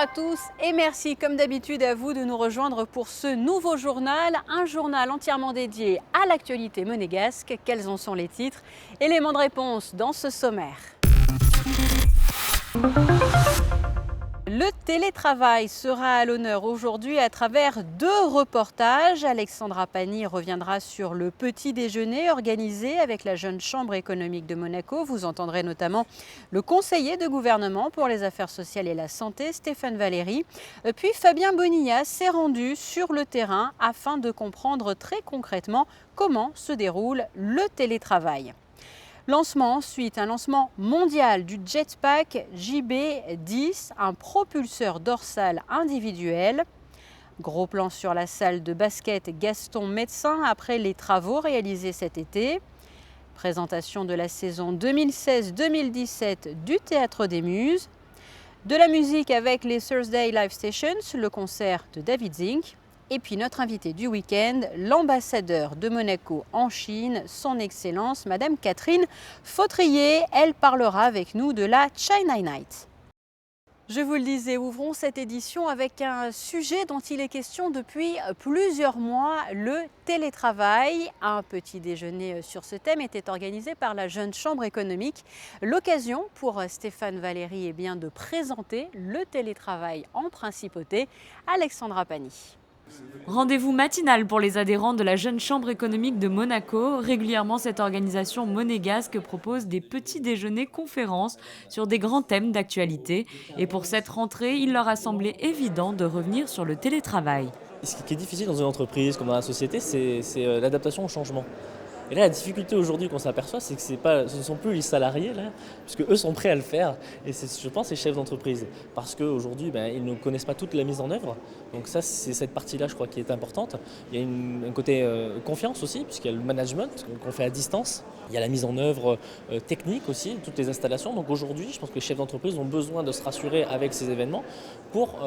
à tous et merci comme d'habitude à vous de nous rejoindre pour ce nouveau journal, un journal entièrement dédié à l'actualité monégasque. Quels en sont les titres? Éléments de réponse dans ce sommaire. Le télétravail sera à l'honneur aujourd'hui à travers deux reportages. Alexandra Pani reviendra sur le petit déjeuner organisé avec la Jeune Chambre économique de Monaco. Vous entendrez notamment le conseiller de gouvernement pour les affaires sociales et la santé, Stéphane Valéry. Puis Fabien Bonilla s'est rendu sur le terrain afin de comprendre très concrètement comment se déroule le télétravail. Lancement ensuite, un lancement mondial du Jetpack JB10, un propulseur dorsal individuel. Gros plan sur la salle de basket Gaston Médecin après les travaux réalisés cet été. Présentation de la saison 2016-2017 du Théâtre des Muses. De la musique avec les Thursday Live Stations, le concert de David Zink. Et puis notre invité du week-end, l'ambassadeur de Monaco en Chine, son Excellence, Madame Catherine Fautrier. Elle parlera avec nous de la China Night. Je vous le disais, ouvrons cette édition avec un sujet dont il est question depuis plusieurs mois, le télétravail. Un petit déjeuner sur ce thème était organisé par la Jeune Chambre économique. L'occasion pour Stéphane Valéry de présenter le télétravail en principauté. Alexandra Pani. Rendez-vous matinal pour les adhérents de la Jeune Chambre économique de Monaco. Régulièrement, cette organisation monégasque propose des petits déjeuners conférences sur des grands thèmes d'actualité. Et pour cette rentrée, il leur a semblé évident de revenir sur le télétravail. Ce qui est difficile dans une entreprise comme dans la société, c'est l'adaptation au changement. Et là, la difficulté aujourd'hui qu'on s'aperçoit, c'est que ce ne sont plus les salariés, là, puisque eux sont prêts à le faire. Et je pense les chefs d'entreprise. Parce qu'aujourd'hui, ils ne connaissent pas toute la mise en œuvre. Donc ça, c'est cette partie-là, je crois, qui est importante. Il y a un côté confiance aussi, puisqu'il y a le management qu'on fait à distance. Il y a la mise en œuvre technique aussi, toutes les installations. Donc aujourd'hui, je pense que les chefs d'entreprise ont besoin de se rassurer avec ces événements pour,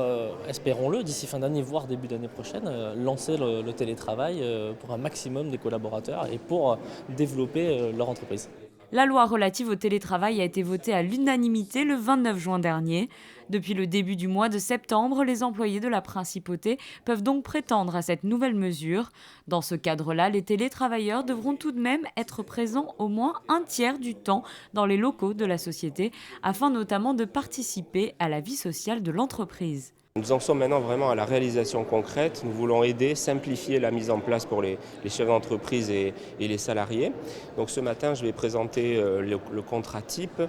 espérons-le, d'ici fin d'année, voire début d'année prochaine, lancer le télétravail pour un maximum des collaborateurs et pour développer leur entreprise. La loi relative au télétravail a été votée à l'unanimité le 29 juin dernier. Depuis le début du mois de septembre, les employés de la principauté peuvent donc prétendre à cette nouvelle mesure. Dans ce cadre-là, les télétravailleurs devront tout de même être présents au moins un tiers du temps dans les locaux de la société, afin notamment de participer à la vie sociale de l'entreprise. Nous en sommes maintenant vraiment à la réalisation concrète. Nous voulons aider, simplifier la mise en place pour les chefs d'entreprise et les salariés. Donc ce matin, je vais présenter le contrat type,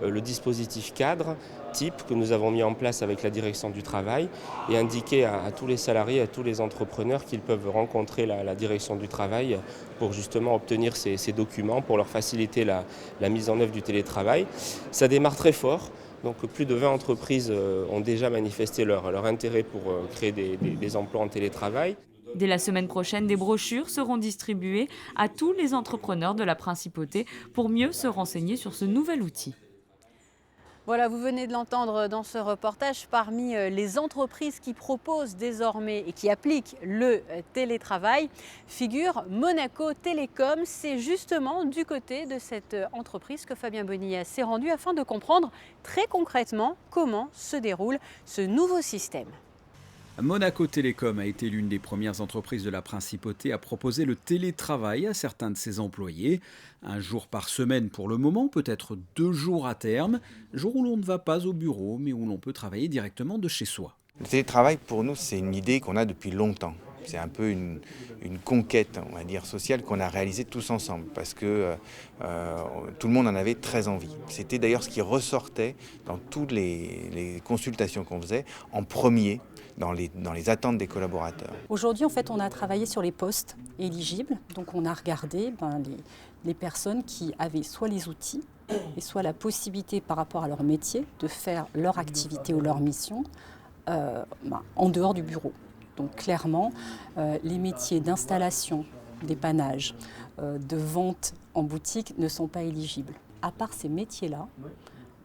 le dispositif cadre type que nous avons mis en place avec la direction du travail et indiquer à tous les salariés, à tous les entrepreneurs qu'ils peuvent rencontrer la direction du travail pour justement obtenir ces documents, pour leur faciliter la mise en œuvre du télétravail. Ça démarre très fort. Donc plus de 20 entreprises ont déjà manifesté leur intérêt pour créer des emplois en télétravail. Dès la semaine prochaine, des brochures seront distribuées à tous les entrepreneurs de la principauté pour mieux se renseigner sur ce nouvel outil. Voilà, vous venez de l'entendre dans ce reportage, parmi les entreprises qui proposent désormais et qui appliquent le télétravail, figure Monaco Télécom. C'est justement du côté de cette entreprise que Fabien Bonilla s'est rendu afin de comprendre très concrètement comment se déroule ce nouveau système. Monaco Télécom a été l'une des premières entreprises de la principauté à proposer le télétravail à certains de ses employés. Un jour par semaine pour le moment, peut-être 2 jours à terme, jour où l'on ne va pas au bureau mais où l'on peut travailler directement de chez soi. Le télétravail pour nous c'est une idée qu'on a depuis longtemps. C'est un peu une conquête, on va dire, sociale qu'on a réalisée tous ensemble parce que tout le monde en avait très envie. C'était d'ailleurs ce qui ressortait dans toutes les consultations qu'on faisait en premier dans les attentes des collaborateurs. Aujourd'hui, en fait, on a travaillé sur les postes éligibles. Donc, on a regardé les personnes qui avaient soit les outils et soit la possibilité par rapport à leur métier de faire leur activité ou leur mission en dehors du bureau. Donc clairement, les métiers d'installation, dépannage, de vente en boutique ne sont pas éligibles. À part ces métiers-là,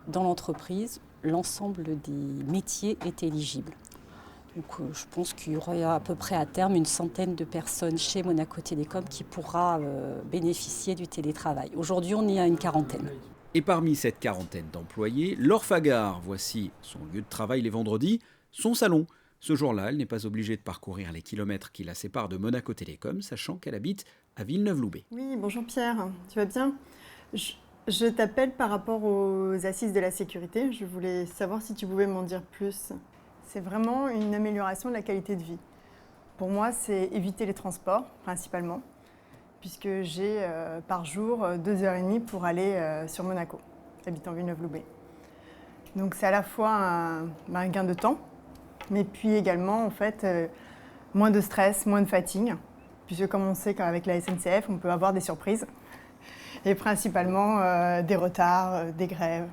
dans l'entreprise, l'ensemble des métiers est éligible. Donc je pense qu'il y aura à peu près à terme une centaine de personnes chez Monaco Télécom qui pourra bénéficier du télétravail. Aujourd'hui, on est à une quarantaine. Et parmi cette quarantaine d'employés, Laure Fagard, voici son lieu de travail les vendredis, son salon. Ce jour-là, elle n'est pas obligée de parcourir les kilomètres qui la séparent de Monaco Télécom, sachant qu'elle habite à Villeneuve-Loubet. Oui, bonjour Pierre, tu vas bien ? Je t'appelle par rapport aux assises de la sécurité. Je voulais savoir si tu pouvais m'en dire plus. C'est vraiment une amélioration de la qualité de vie. Pour moi, c'est éviter les transports, principalement, puisque j'ai par jour 2h30 pour aller sur Monaco, habitant Villeneuve-Loubet. Donc c'est à la fois un gain de temps, mais puis également en fait, moins de stress, moins de fatigue, puisque comme on sait qu'avec la SNCF, on peut avoir des surprises, et principalement des retards, des grèves.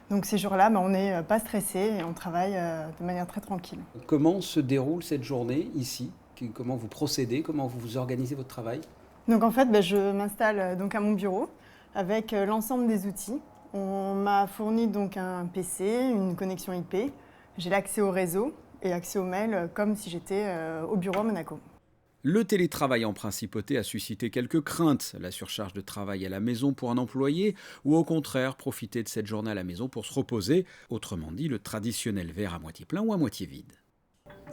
Donc ces jours-là, on n'est pas stressé et on travaille de manière très tranquille. Comment se déroule cette journée ici ? Comment vous procédez ? Comment vous organisez votre travail ? Donc en fait, je m'installe donc à mon bureau avec l'ensemble des outils. On m'a fourni donc un PC, une connexion IP. J'ai l'accès au réseau et accès aux mails comme si j'étais au bureau à Monaco. Le télétravail en principauté a suscité quelques craintes. La surcharge de travail à la maison pour un employé ou au contraire profiter de cette journée à la maison pour se reposer. Autrement dit, le traditionnel verre à moitié plein ou à moitié vide.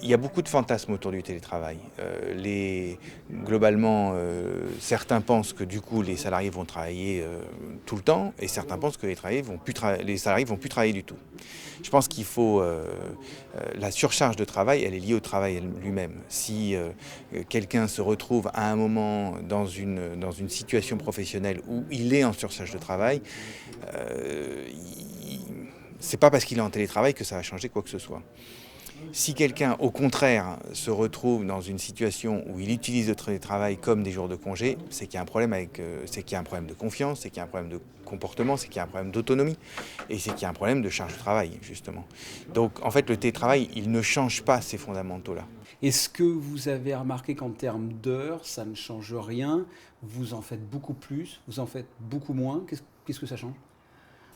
Il y a beaucoup de fantasmes autour du télétravail. Globalement, certains pensent que du coup les salariés vont travailler tout le temps et certains pensent que les salariés vont plus travailler du tout. Je pense qu'il faut... la surcharge de travail, elle est liée au travail lui-même. Si quelqu'un se retrouve à un moment dans une situation professionnelle où il est en surcharge de travail, c'est pas parce qu'il est en télétravail que ça va changer quoi que ce soit. Si quelqu'un, au contraire, se retrouve dans une situation où il utilise le télétravail comme des jours de congé, c'est qu'il y a un problème c'est qu'il y a un problème de confiance, c'est qu'il y a un problème de comportement, c'est qu'il y a un problème d'autonomie et c'est qu'il y a un problème de charge de travail, justement. Donc, en fait, le télétravail, il ne change pas ces fondamentaux-là. Est-ce que vous avez remarqué qu'en termes d'heures, ça ne change rien ? Vous en faites beaucoup plus, vous en faites beaucoup moins ? Qu'est-ce que ça change ?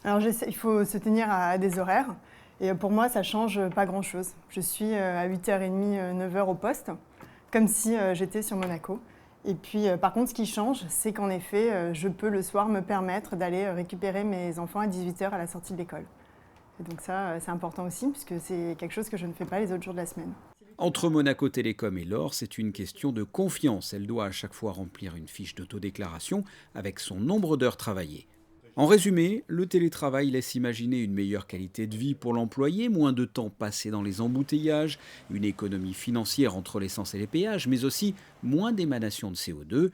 Alors il faut se tenir à des horaires. Et pour moi, ça ne change pas grand-chose. Je suis à 8h30, 9h au poste, comme si j'étais sur Monaco. Et puis, par contre, ce qui change, c'est qu'en effet, je peux le soir me permettre d'aller récupérer mes enfants à 18h à la sortie de l'école. Et donc ça, c'est important aussi, puisque c'est quelque chose que je ne fais pas les autres jours de la semaine. Entre Monaco Télécom et l'OR, c'est une question de confiance. Elle doit à chaque fois remplir une fiche d'autodéclaration avec son nombre d'heures travaillées. En résumé, le télétravail laisse imaginer une meilleure qualité de vie pour l'employé, moins de temps passé dans les embouteillages, une économie financière entre l'essence et les péages, mais aussi moins d'émanation de CO2.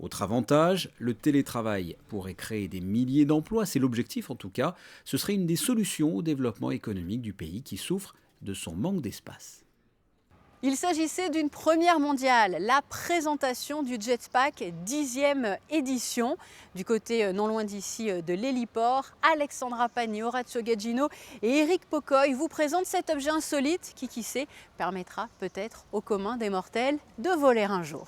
Autre avantage, le télétravail pourrait créer des milliers d'emplois, c'est l'objectif en tout cas. Ce serait une des solutions au développement économique du pays qui souffre de son manque d'espace. Il s'agissait d'une première mondiale, la présentation du Jetpack 10e édition. Du côté non loin d'ici de l'héliport, Alexandra Pani, Orazio Gaggino et Eric Pocoy vous présentent cet objet insolite qui sait, permettra peut-être au commun des mortels de voler un jour.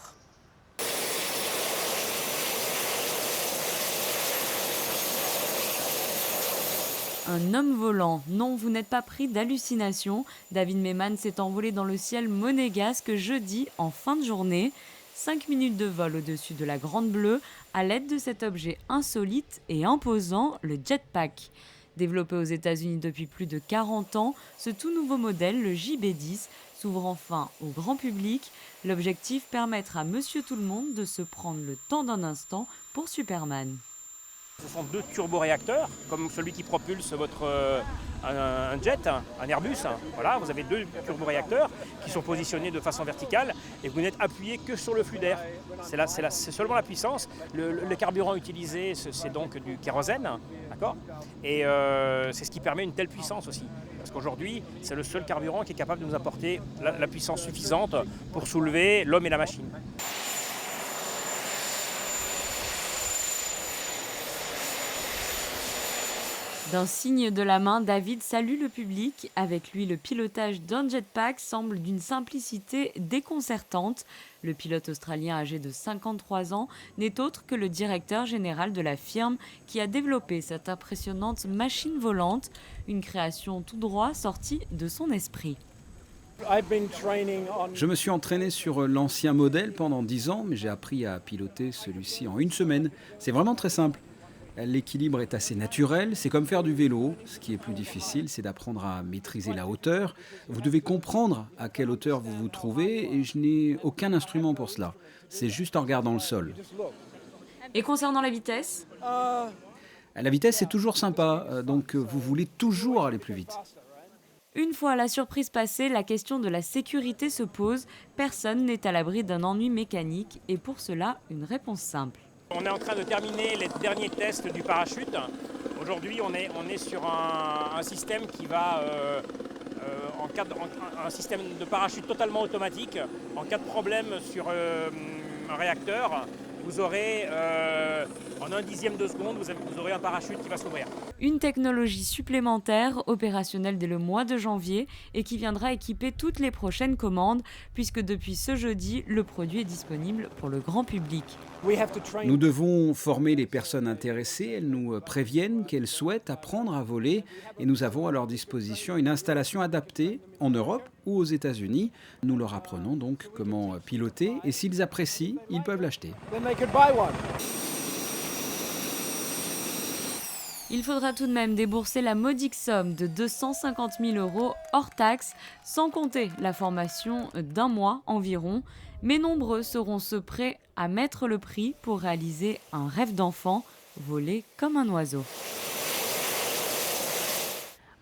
Un homme volant. Non, vous n'êtes pas pris d'hallucination. David Meyman s'est envolé dans le ciel monégasque jeudi en fin de journée. 5 minutes de vol au-dessus de la Grande Bleue à l'aide de cet objet insolite et imposant, le Jetpack. Développé aux États-Unis depuis plus de 40 ans, ce tout nouveau modèle, le JB10, s'ouvre enfin au grand public. L'objectif, permettre à Monsieur Tout-le-Monde de se prendre le temps d'un instant pour Superman. Ce sont 2 turboréacteurs, comme celui qui propulse un jet, un Airbus. Voilà, vous avez 2 turboréacteurs qui sont positionnés de façon verticale et vous n'êtes appuyé que sur le flux d'air. C'est seulement la puissance. Le carburant utilisé, c'est donc du kérosène, d'accord ? Et c'est ce qui permet une telle puissance aussi. Parce qu'aujourd'hui, c'est le seul carburant qui est capable de nous apporter la puissance suffisante pour soulever l'homme et la machine. D'un signe de la main, David salue le public. Avec lui, le pilotage d'un jetpack semble d'une simplicité déconcertante. Le pilote australien âgé de 53 ans n'est autre que le directeur général de la firme qui a développé cette impressionnante machine volante, une création tout droit sortie de son esprit. Je me suis entraîné sur l'ancien modèle pendant 10 ans, mais j'ai appris à piloter celui-ci en 1 semaine. C'est vraiment très simple. L'équilibre est assez naturel, c'est comme faire du vélo. Ce qui est plus difficile, c'est d'apprendre à maîtriser la hauteur. Vous devez comprendre à quelle hauteur vous vous trouvez et je n'ai aucun instrument pour cela. C'est juste en regardant le sol. Et concernant la vitesse ? La vitesse, c'est toujours sympa, donc vous voulez toujours aller plus vite. Une fois la surprise passée, la question de la sécurité se pose. Personne n'est à l'abri d'un ennui mécanique et pour cela, une réponse simple. On est en train de terminer les derniers tests du parachute. Aujourd'hui, on est sur un système qui va, un système de parachute totalement automatique. En cas de problème sur un réacteur, vous aurez, en 1/10 de seconde, vous aurez un parachute qui va s'ouvrir. Une technologie supplémentaire, opérationnelle dès le mois de janvier et qui viendra équiper toutes les prochaines commandes, puisque depuis ce jeudi, le produit est disponible pour le grand public. Nous devons former les personnes intéressées, elles nous préviennent qu'elles souhaitent apprendre à voler et nous avons à leur disposition une installation adaptée en Europe ou aux États-Unis. Nous leur apprenons donc comment piloter et s'ils apprécient, ils peuvent l'acheter. Il faudra tout de même débourser la modique somme de 250 000 € hors taxe, sans compter la formation d'1 mois environ. Mais nombreux seront ceux prêts à mettre le prix pour réaliser un rêve d'enfant, voler comme un oiseau.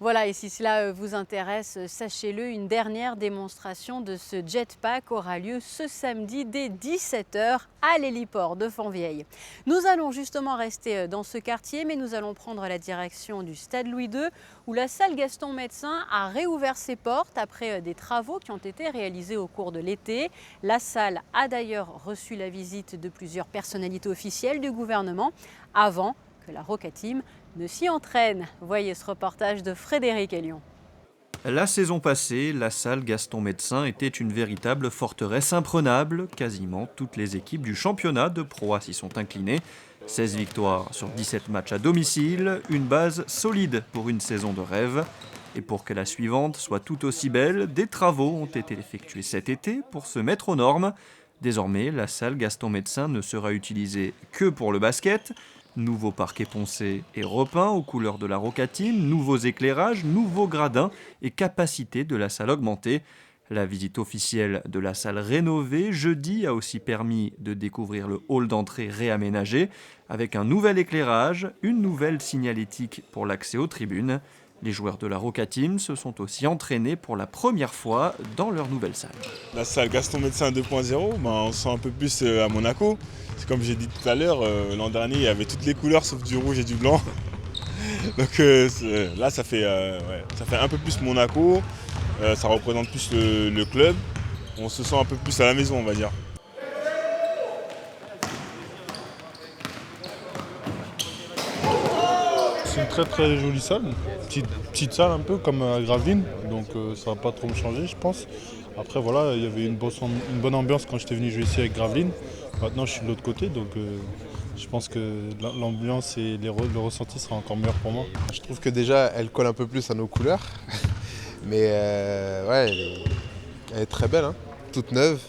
Voilà, et si cela vous intéresse, sachez-le, une dernière démonstration de ce jetpack aura lieu ce samedi dès 17h à l'héliport de Fontvieille. Nous allons justement rester dans ce quartier, mais nous allons prendre la direction du Stade Louis II, où la salle Gaston Médecin a réouvert ses portes après des travaux qui ont été réalisés au cours de l'été. La salle a d'ailleurs reçu la visite de plusieurs personnalités officielles du gouvernement avant que la Roca Team ne s'y entraîne. Voyez ce reportage de Frédéric Elion. La saison passée, la salle Gaston Médecin était une véritable forteresse imprenable. Quasiment toutes les équipes du championnat de Pro A s'y sont inclinées. 16 victoires sur 17 matchs à domicile, une base solide pour une saison de rêve. Et pour que la suivante soit tout aussi belle, des travaux ont été effectués cet été pour se mettre aux normes. Désormais, la salle Gaston Médecin ne sera utilisée que pour le basket. Nouveau parquet poncé et repeint aux couleurs de la Roca Team, nouveaux éclairages, nouveaux gradins et capacité de la salle augmentée. La visite officielle de la salle rénovée jeudi a aussi permis de découvrir le hall d'entrée réaménagé avec un nouvel éclairage, une nouvelle signalétique pour l'accès aux tribunes. Les joueurs de la Roca Team se sont aussi entraînés pour la première fois dans leur nouvelle salle. La salle Gaston Médecin 2.0, on se sent un peu plus à Monaco. C'est comme j'ai dit tout à l'heure, l'an dernier il y avait toutes les couleurs sauf du rouge et du blanc. Donc là ça fait un peu plus Monaco, ça représente plus le club. On se sent un peu plus à la maison, on va dire. C'est une très très jolie salle, petite salle un peu comme à Gravelines, donc ça va pas trop me changer je pense. Après voilà, il y avait une bonne ambiance quand j'étais venu jouer ici avec Gravelines. Maintenant je suis de l'autre côté, donc je pense que l'ambiance et le ressenti sera encore meilleur pour moi. Je trouve que déjà elle colle un peu plus à nos couleurs, mais ouais, elle est très belle, hein, toute neuve.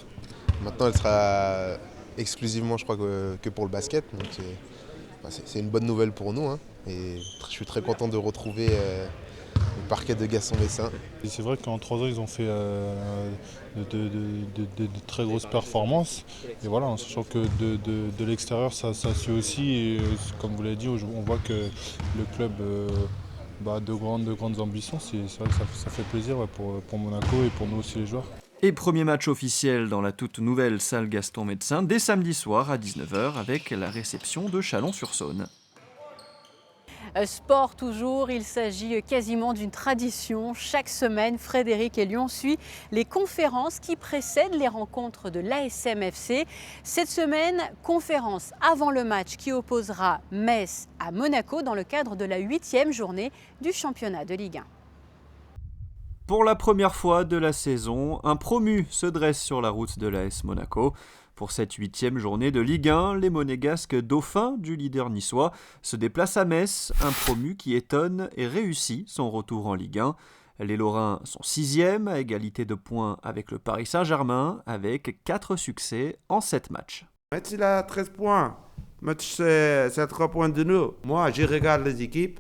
Maintenant elle sera exclusivement je crois que pour le basket, donc c'est une bonne nouvelle pour nous, hein, et je suis très content de retrouver le parquet de Gaston Médecin. C'est vrai qu'en 3 ans ils ont fait de très grosses performances, et voilà, en sachant que de l'extérieur ça suit aussi, et comme vous l'avez dit, on voit que le club de grandes ambitions. C'est vrai que ça fait plaisir pour Monaco et pour nous aussi les joueurs. Et premier match officiel dans la toute nouvelle salle Gaston Médecin dès samedi soir à 19h avec la réception de Chalon-sur-Saône. Sport toujours, il s'agit quasiment d'une tradition. Chaque semaine, Frédéric Elion suit les conférences qui précèdent les rencontres de l'ASM FC. Cette semaine, conférence avant le match qui opposera Metz à Monaco dans le cadre de la 8e journée du championnat de Ligue 1. Pour la première fois de la saison, un promu se dresse sur la route de l'AS Monaco. Pour cette 8e journée de Ligue 1, les Monégasques dauphins du leader niçois se déplacent à Metz, un promu qui étonne et réussit son retour en Ligue 1. Les Lorrains sont 6e à égalité de points avec le Paris Saint-Germain, avec 4 succès en 7 matchs. Metz il a 13 points, Match, c'est 3 points de nous. Moi, je regarde les équipes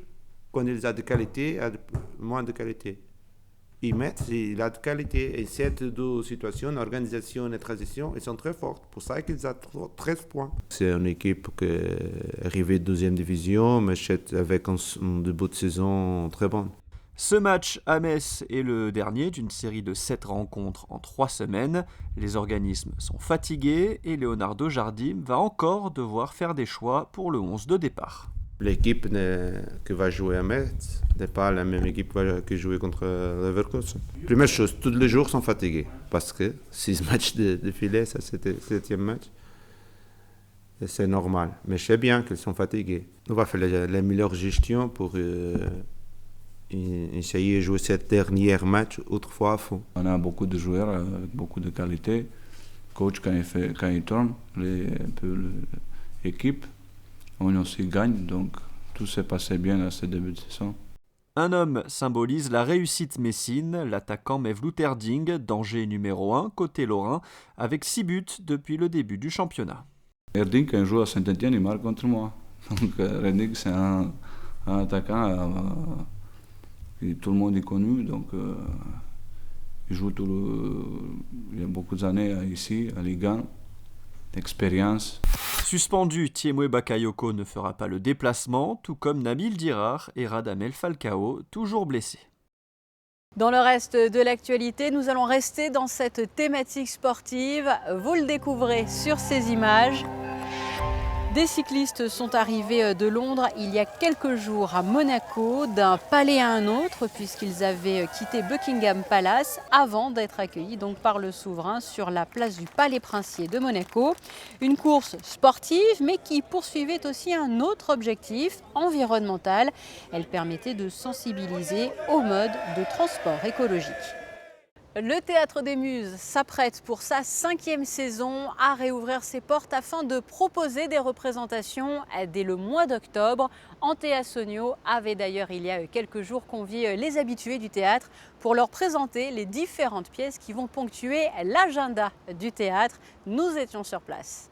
quand ils ont de qualité, moins de qualité. Ils mettent, il a de qualité. Et cette deux situations, organisation et transition, ils sont très fortes. Pour ça qu'ils ont 13 points. C'est une équipe qui est arrivée de deuxième division, mais avec un début de saison très bon. Ce match à Metz est le dernier d'une série de 7 rencontres en 3 semaines. Les organismes sont fatigués et Leonardo Jardim va encore devoir faire des choix pour le 11 de départ. L'équipe qui va jouer à Metz n'est pas la même équipe qui jouait contre Leverkusen. Première chose, tous les joueurs sont fatigués parce que 6 matchs défilés, ça c'était le 7e match. Et c'est normal, mais je sais bien qu'ils sont fatigués. On va faire la meilleure gestion pour essayer de jouer cette dernière match autrefois à fond. On a beaucoup de joueurs avec beaucoup de qualité. Coach, quand il tourne, l'équipe, on aussi gagne, donc tout s'est passé bien à ce début de saison. Un homme symbolise la réussite messine, l'attaquant Mevlut Erding, danger numéro 1 côté lorrain, avec 6 buts depuis le début du championnat. Erding, quand il joue à Saint-Etienne, il marque contre moi. Donc Erding, c'est un attaquant que tout le monde est connu, donc il joue il y a beaucoup d'années ici, à Ligue 1, d'expérience. Suspendu, Thiemoué Bakayoko ne fera pas le déplacement, tout comme Nabil Dirar et Radamel Falcao, toujours blessés. Dans le reste de l'actualité, nous allons rester dans cette thématique sportive. Vous le découvrez sur ces images. Des cyclistes sont arrivés de Londres il y a quelques jours à Monaco, d'un palais à un autre, puisqu'ils avaient quitté Buckingham Palace avant d'être accueillis donc par le souverain sur la place du Palais Princier de Monaco. Une course sportive, mais qui poursuivait aussi un autre objectif environnemental. Elle permettait de sensibiliser au mode de transport écologique. Le Théâtre des Muses s'apprête pour sa 5e saison à réouvrir ses portes afin de proposer des représentations dès le mois d'octobre. Antea Sonio avait d'ailleurs il y a quelques jours convié les habitués du théâtre pour leur présenter les différentes pièces qui vont ponctuer l'agenda du théâtre. Nous étions sur place.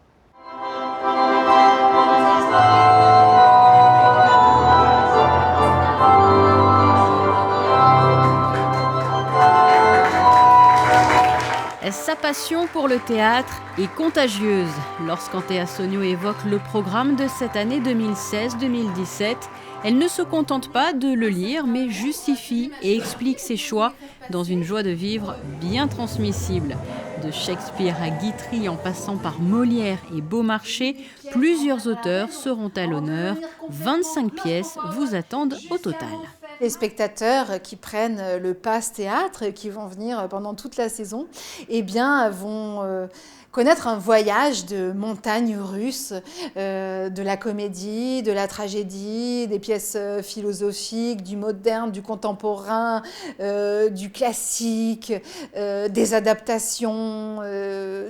Sa passion pour le théâtre est contagieuse. Lorsqu'Antea Sonio évoque le programme de cette année 2016-2017, elle ne se contente pas de le lire, mais justifie et explique ses choix dans une joie de vivre bien transmissible. De Shakespeare à Guitry en passant par Molière et Beaumarchais, plusieurs auteurs seront à l'honneur. 25 pièces vous attendent au total. Les spectateurs qui prennent le pass théâtre, qui vont venir pendant toute la saison, eh bien, vont connaître un voyage de montagnes russes, de la comédie, de la tragédie, des pièces philosophiques, du moderne, du contemporain, du classique, des adaptations,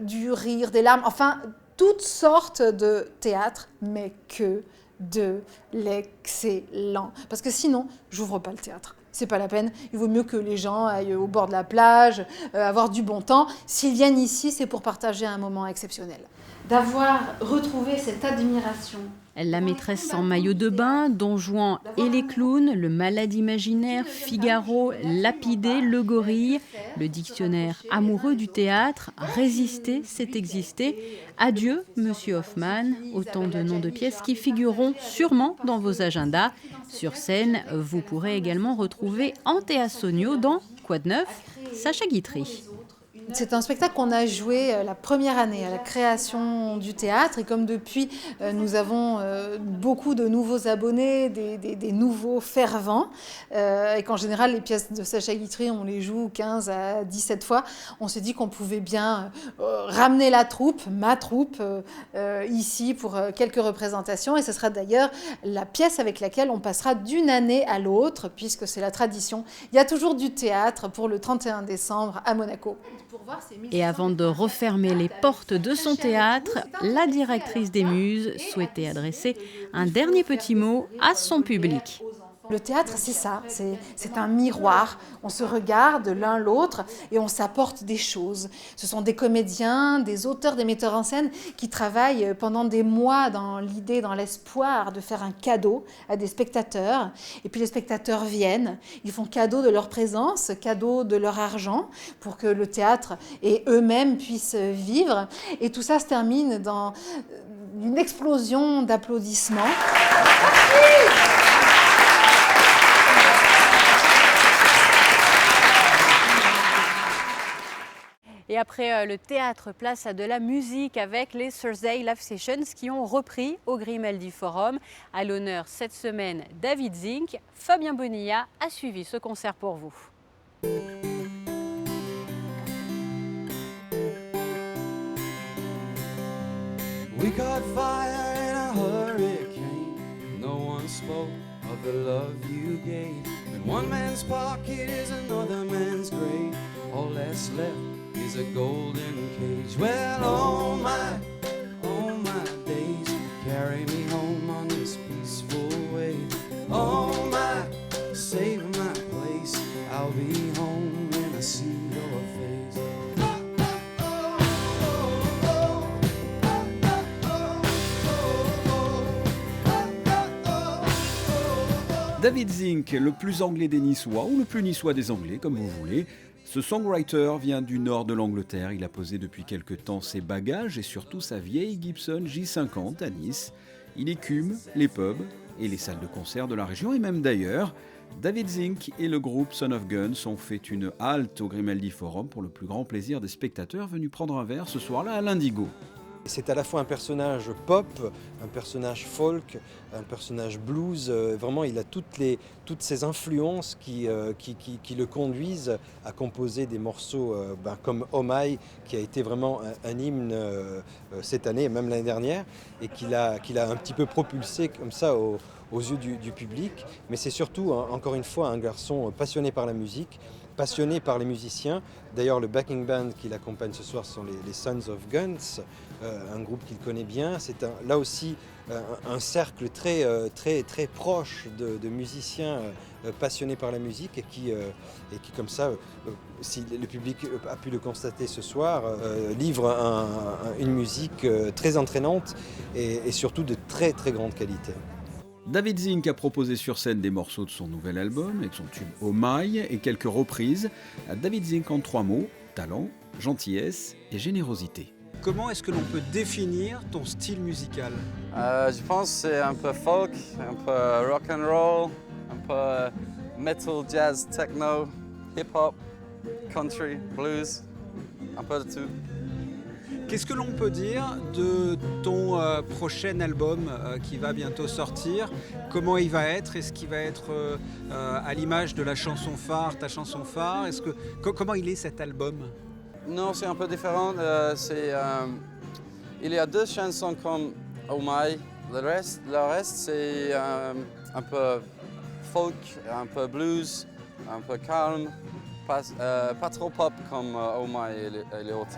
du rire, des larmes, enfin, toutes sortes de théâtre, mais que de l'excellent. Parce que sinon, j'ouvre pas le théâtre. C'est pas la peine. Il vaut mieux que les gens aillent au bord de la plage, avoir du bon temps. S'ils viennent ici, c'est pour partager un moment exceptionnel. D'avoir retrouvé cette admiration. La maîtresse en maillot de bain, Don Juan et les clowns, le malade imaginaire, Figaro, Lapidé, le gorille, le dictionnaire amoureux du théâtre, Résister, c'est exister, Adieu, Monsieur Hoffmann, autant de noms de pièces qui figureront sûrement dans vos agendas. Sur scène, vous pourrez également retrouver Antea Sonio dans Quoi de neuf, Sacha Guitry. C'est un spectacle qu'on a joué la première année à la création du théâtre et comme depuis nous avons beaucoup de nouveaux abonnés, des nouveaux fervents et qu'en général les pièces de Sacha Guitry on les joue 15 à 17 fois, on s'est dit qu'on pouvait bien ramener la troupe, ma troupe ici pour quelques représentations et ce sera d'ailleurs la pièce avec laquelle on passera d'une année à l'autre puisque c'est la tradition. Il y a toujours du théâtre pour le 31 décembre à Monaco. Et avant de refermer les portes de son théâtre, la directrice des Muses souhaitait adresser un dernier petit mot à son public. Le théâtre, c'est ça, c'est un miroir. On se regarde l'un l'autre et on s'apporte des choses. Ce sont des comédiens, des auteurs, des metteurs en scène qui travaillent pendant des mois dans l'idée, dans l'espoir de faire un cadeau à des spectateurs. Et puis les spectateurs viennent, ils font cadeau de leur présence, cadeau de leur argent pour que le théâtre et eux-mêmes puissent vivre. Et tout ça se termine dans une explosion d'applaudissements. Et après le théâtre, place à de la musique avec les Thursday Live Sessions qui ont repris au Grimaldi Forum. À l'honneur cette semaine, David Zink. Fabien Bonilla a suivi ce concert pour vous. We caught fire in a hurricane. No one spoke of the love you gave. And one man's pocket is another man's grave. All that's left is a golden cage. Well, oh my days, carry me home on this peaceful way. Oh my, save my place, I'll be home when I see your face. David Zink, le plus anglais des Niçois ou le plus niçois des Anglais, comme vous voulez. Ce songwriter vient du nord de l'Angleterre. Il a posé depuis quelque temps ses bagages et surtout sa vieille Gibson J50 à Nice. Il écume les pubs et les salles de concert de la région et même d'ailleurs. David Zink et le groupe Son of Guns ont fait une halte au Grimaldi Forum pour le plus grand plaisir des spectateurs venus prendre un verre ce soir-là à l'Indigo. C'est à la fois un personnage pop, un personnage folk, un personnage blues. Vraiment, il a toutes ces influences qui le conduisent à composer des morceaux comme Oh My, qui a été vraiment un hymne cette année et même l'année dernière, et qu'il a un petit peu propulsé comme ça aux yeux du public. Mais c'est surtout, encore une fois, un garçon passionné par la musique, passionné par les musiciens. D'ailleurs, le backing band qui l'accompagne ce soir sont les Sons of Guns, un groupe qu'il connaît bien. C'est là aussi un cercle très proche de musiciens passionnés par la musique et qui comme ça, si le public a pu le constater ce soir, livre une musique très entraînante et surtout de très grande qualité. David Zink a proposé sur scène des morceaux de son nouvel album, avec son tube Oh My et quelques reprises. David Zink en 3 mots, talent, gentillesse et générosité. Comment est-ce que l'on peut définir ton style musical ? Je pense que c'est un peu folk, un peu rock and roll, un peu metal, jazz, techno, hip-hop, country, blues, un peu de tout. Qu'est-ce que l'on peut dire de ton prochain album qui va bientôt sortir ? Comment il va être ? Est-ce qu'il va être à l'image de la chanson phare, ta chanson phare ? Comment il est cet album ? Non, c'est un peu différent. Il y a 2 chansons comme Oh My. Le reste c'est un peu folk, un peu blues, un peu calme. Pas trop pop comme Oh My et les autres.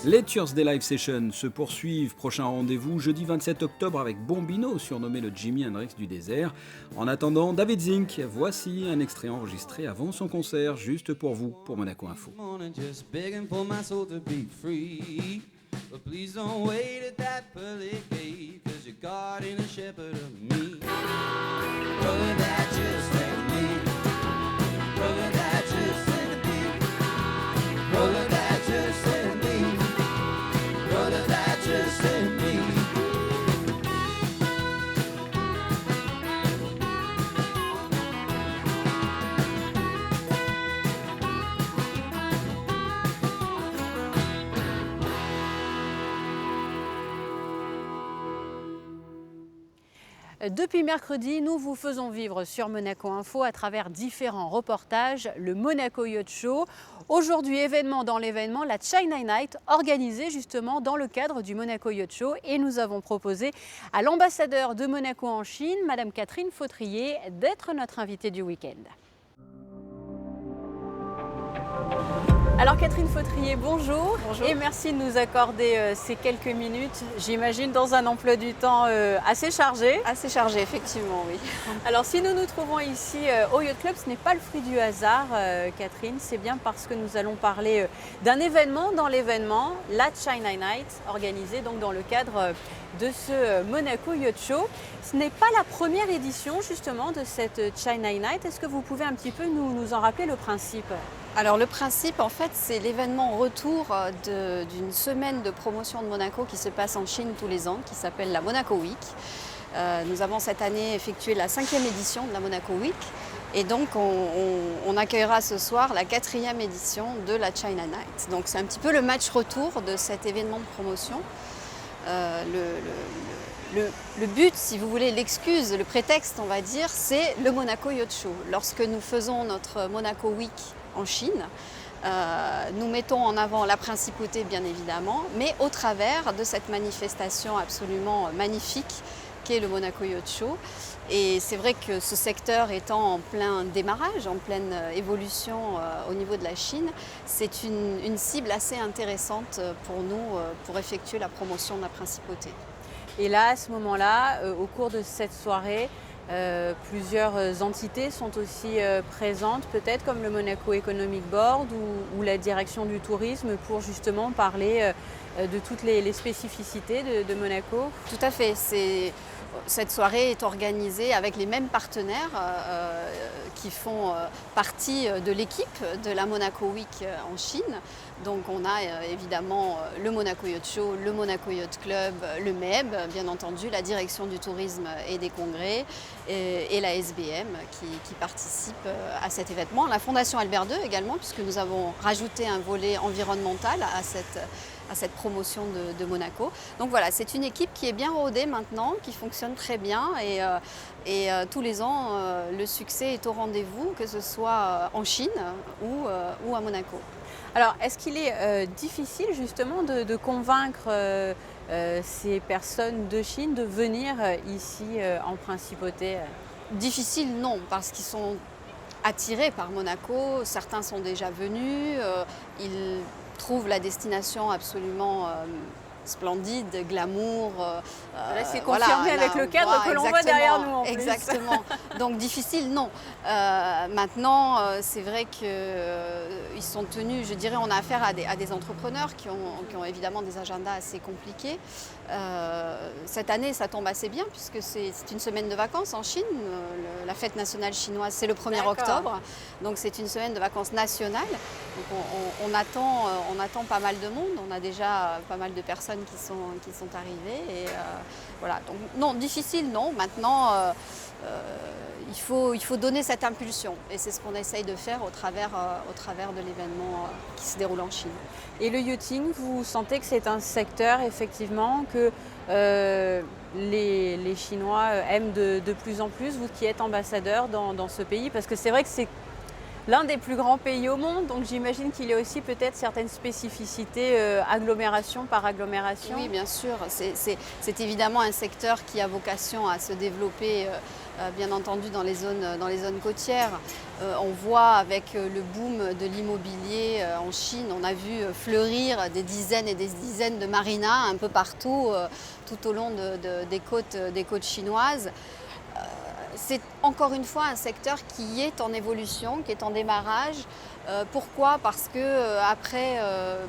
Les Thursday Live Sessions se poursuivent. Prochain rendez-vous jeudi 27 octobre avec Bombino, surnommé le Jimi Hendrix du désert. En attendant, David Zink, voici un extrait enregistré avant son concert, juste pour vous, pour Monaco Info. But please don't wait at that pearly gate, 'cause you're guarding a shepherd of me. Brother, that just ain't me. Brother, that just ain't me. Brother, that just ain't me. Brother, that just ain't me. Depuis mercredi, nous vous faisons vivre sur Monaco Info à travers différents reportages le Monaco Yacht Show. Aujourd'hui, événement dans l'événement, la China Night, organisée justement dans le cadre du Monaco Yacht Show. Et nous avons proposé à l'ambassadeur de Monaco en Chine, Madame Catherine Fautrier, d'être notre invitée du week-end. Alors Catherine Fautrier, bonjour. Bonjour. Et merci de nous accorder ces quelques minutes, j'imagine dans un emploi du temps assez chargé. Assez chargé, effectivement, oui. Alors si nous nous trouvons ici au Yacht Club, ce n'est pas le fruit du hasard, Catherine, c'est bien parce que nous allons parler d'un événement dans l'événement, la China Night, organisée donc dans le cadre de ce Monaco Yacht Show. Ce n'est pas la première édition justement de cette China Night. Est-ce que vous pouvez un petit peu nous en rappeler le principe ? Alors le principe, en fait, c'est l'événement retour d'une semaine de promotion de Monaco qui se passe en Chine tous les ans, qui s'appelle la Monaco Week. Nous avons cette année effectué la 5e édition de la Monaco Week. Et donc on accueillera ce soir la 4e édition de la China Night. Donc c'est un petit peu le match retour de cet événement de promotion. Le but, si vous voulez, l'excuse, le prétexte, on va dire, c'est le Monaco Yacht Show. Lorsque nous faisons notre Monaco Week en Chine, nous mettons en avant la principauté, bien évidemment, mais au travers de cette manifestation absolument magnifique qu'est le Monaco Yacht Show. Et c'est vrai que ce secteur étant en plein démarrage, en pleine évolution au niveau de la Chine, c'est une cible assez intéressante pour nous pour effectuer la promotion de la principauté. Et là, à ce moment-là, au cours de cette soirée, plusieurs entités sont aussi présentes, peut-être comme le Monaco Economic Board ou la direction du tourisme, pour justement parler de toutes les spécificités de Monaco. Tout à fait. Cette soirée est organisée avec les mêmes partenaires qui font partie de l'équipe de la Monaco Week en Chine. Donc on a évidemment le Monaco Yacht Show, le Monaco Yacht Club, le MEB, bien entendu, la direction du tourisme et des congrès et la SBM qui participe à cet événement. La Fondation Albert II également, puisque nous avons rajouté un volet environnemental à cette promotion de Monaco. Donc voilà, c'est une équipe qui est bien rodée maintenant, qui fonctionne très bien et tous les ans, le succès est au rendez-vous, que ce soit en Chine ou à Monaco. Alors, est-ce qu'il est difficile justement de convaincre ces personnes de Chine de venir ici en principauté ? Difficile, non, parce qu'ils sont attirés par Monaco. Certains sont déjà venus. Ils trouvent la destination absolument splendide, glamour. Là, c'est confirmé avec le cadre que l'on voit derrière nous en plus. Exactement. Donc difficile, non. Maintenant, c'est vrai qu'ils sont tenus, je dirais, on a affaire à des entrepreneurs qui ont évidemment des agendas assez compliqués. Cette année, ça tombe assez bien puisque c'est une semaine de vacances en Chine. La fête nationale chinoise, c'est le 1er octobre. Donc c'est une semaine de vacances nationales. Donc on attend pas mal de monde. On a déjà pas mal de personnes qui sont arrivées. Et voilà. Donc non, difficile, non. Maintenant, il faut donner cette impulsion. Et c'est ce qu'on essaye de faire au travers de l'événement qui se déroule en Chine. Et le yachting, vous sentez que c'est un secteur, effectivement, que les Chinois aiment de plus en plus, vous qui êtes ambassadeur dans ce pays, parce que c'est vrai que c'est l'un des plus grands pays au monde, donc j'imagine qu'il y a aussi peut-être certaines spécificités agglomération par agglomération. Oui, bien sûr. C'est évidemment un secteur qui a vocation à se développer, bien entendu, dans les zones côtières. On voit avec le boom de l'immobilier en Chine, on a vu fleurir des dizaines et des dizaines de marinas un peu partout, tout au long des côtes chinoises. C'est encore une fois un secteur qui est en évolution, qui est en démarrage. Pourquoi ? Parce que après,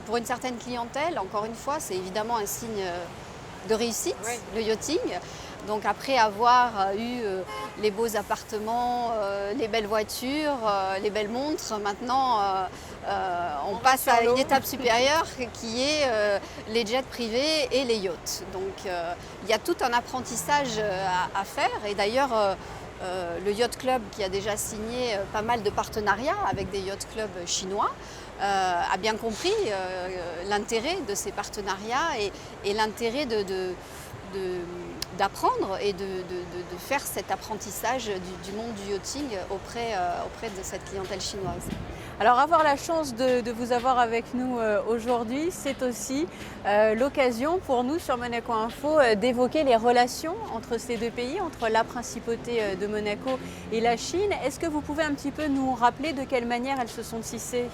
pour une certaine clientèle, encore une fois, c'est évidemment un signe de réussite, oui, le yachting. Donc après avoir eu les beaux appartements, les belles voitures, les belles montres, maintenant on passe à une étape supérieure qui est les jets privés et les yachts. Donc il y a tout un apprentissage à faire et d'ailleurs le Yacht Club qui a déjà signé pas mal de partenariats avec des yacht clubs chinois a bien compris l'intérêt de ces partenariats et l'intérêt d'apprendre et de faire cet apprentissage du monde du yachting auprès de cette clientèle chinoise. Alors avoir la chance de vous avoir avec nous aujourd'hui, c'est aussi l'occasion pour nous sur Monaco Info d'évoquer les relations entre ces deux pays, entre la principauté de Monaco et la Chine. Est-ce que vous pouvez un petit peu nous rappeler de quelle manière elles se sont tissées ?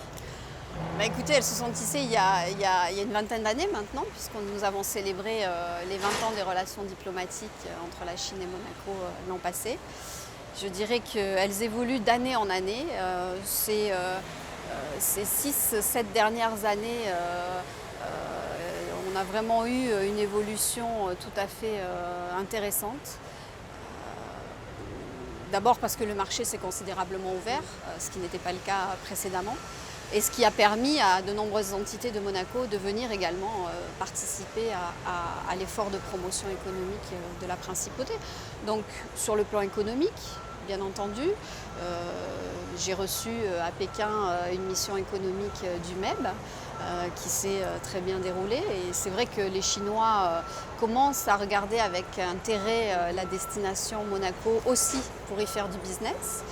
Écoutez, elles se sont tissées il y a une vingtaine d'années maintenant, puisque nous avons célébré les 20 ans des relations diplomatiques entre la Chine et Monaco l'an passé. Je dirais qu'elles évoluent d'année en année. Ces 6-7 dernières années, on a vraiment eu une évolution tout à fait intéressante. D'abord parce que le marché s'est considérablement ouvert, ce qui n'était pas le cas précédemment, et ce qui a permis à de nombreuses entités de Monaco de venir également participer à l'effort de promotion économique de la principauté. Donc sur le plan économique, bien entendu, j'ai reçu à Pékin une mission économique du MEB qui s'est très bien déroulée, et c'est vrai que les Chinois commencent à regarder avec intérêt la destination Monaco aussi pour y faire du business.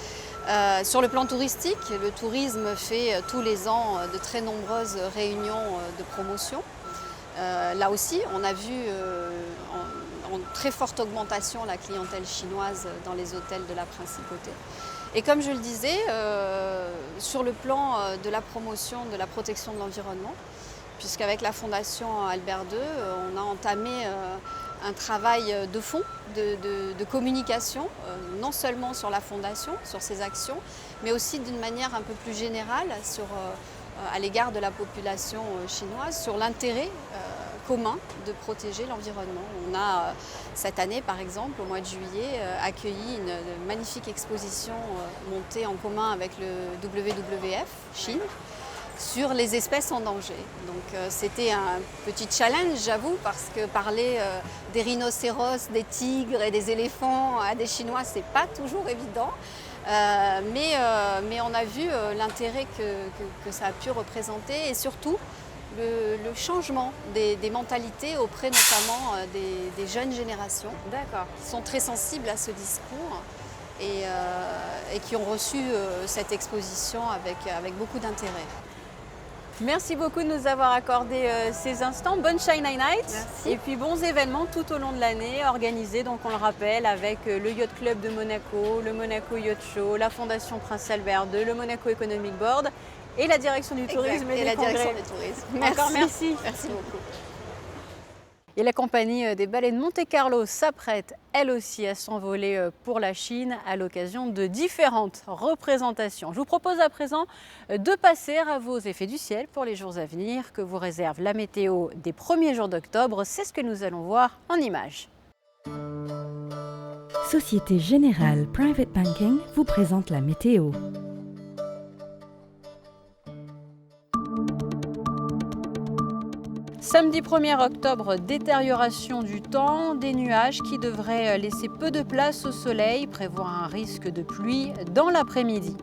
Sur le plan touristique, le tourisme fait tous les ans de très nombreuses réunions de promotion. Là aussi, on a vu en très forte augmentation la clientèle chinoise dans les hôtels de la principauté. Et comme je le disais, sur le plan de la promotion, de la protection de l'environnement, puisqu'avec la Fondation Albert II, on a entamé un travail de fond, de communication, non seulement sur la Fondation, sur ses actions, mais aussi d'une manière un peu plus générale à l'égard de la population chinoise, sur l'intérêt commun de protéger l'environnement. On a cette année, par exemple, au mois de juillet, accueilli une magnifique exposition montée en commun avec le WWF Chine sur les espèces en danger. Donc c'était un petit challenge, j'avoue, parce que parler des rhinocéros, des tigres et des éléphants à des Chinois, c'est pas toujours évident. Mais on a vu l'intérêt que ça a pu représenter, et surtout le changement des mentalités auprès notamment des jeunes générations qui sont très sensibles à ce discours et qui ont reçu cette exposition avec beaucoup d'intérêt. Merci beaucoup de nous avoir accordé ces instants. Bonne China Night. Merci. Et puis bons événements tout au long de l'année, organisés, donc on le rappelle, avec le Yacht Club de Monaco, le Monaco Yacht Show, la Fondation Prince Albert II, le Monaco Economic Board et la direction du tourisme et la des congrès. direction du tourisme. Encore merci. Merci beaucoup. Et la compagnie des ballets de Monte-Carlo s'apprête, elle aussi, à s'envoler pour la Chine à l'occasion de différentes représentations. Je vous propose à présent de passer à vos effets du ciel pour les jours à venir que vous réserve la météo des premiers jours d'octobre. C'est ce que nous allons voir en images. Société Générale Private Banking vous présente la météo. Samedi 1er octobre, détérioration du temps, des nuages qui devraient laisser peu de place au soleil, prévoir un risque de pluie dans l'après-midi.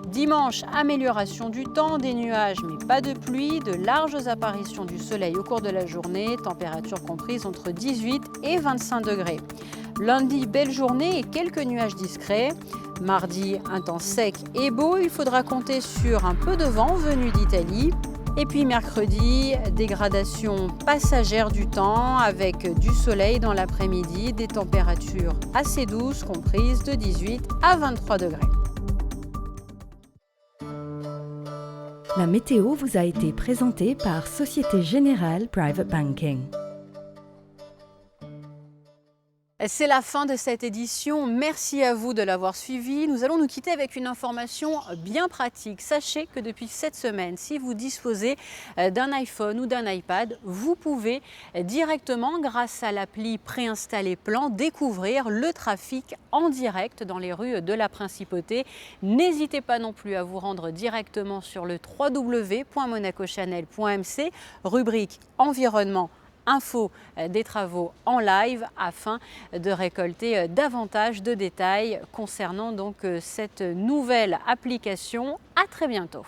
Dimanche, amélioration du temps, des nuages mais pas de pluie, de larges apparitions du soleil au cours de la journée, température comprise entre 18 et 25 degrés. Lundi, belle journée et quelques nuages discrets. Mardi, un temps sec et beau, il faudra compter sur un peu de vent venu d'Italie. Et puis mercredi, dégradation passagère du temps avec du soleil dans l'après-midi, des températures assez douces comprises de 18 à 23 degrés. La météo vous a été présentée par Société Générale Private Banking. C'est la fin de cette édition. Merci à vous de l'avoir suivi. Nous allons nous quitter avec une information bien pratique. Sachez que depuis cette semaine, si vous disposez d'un iPhone ou d'un iPad, vous pouvez directement, grâce à l'appli préinstallée Plan, découvrir le trafic en direct dans les rues de la Principauté. N'hésitez pas non plus à vous rendre directement sur le www.monacochanel.mc, rubrique environnement, info des travaux en live afin de récolter davantage de détails concernant donc cette nouvelle application. À très bientôt.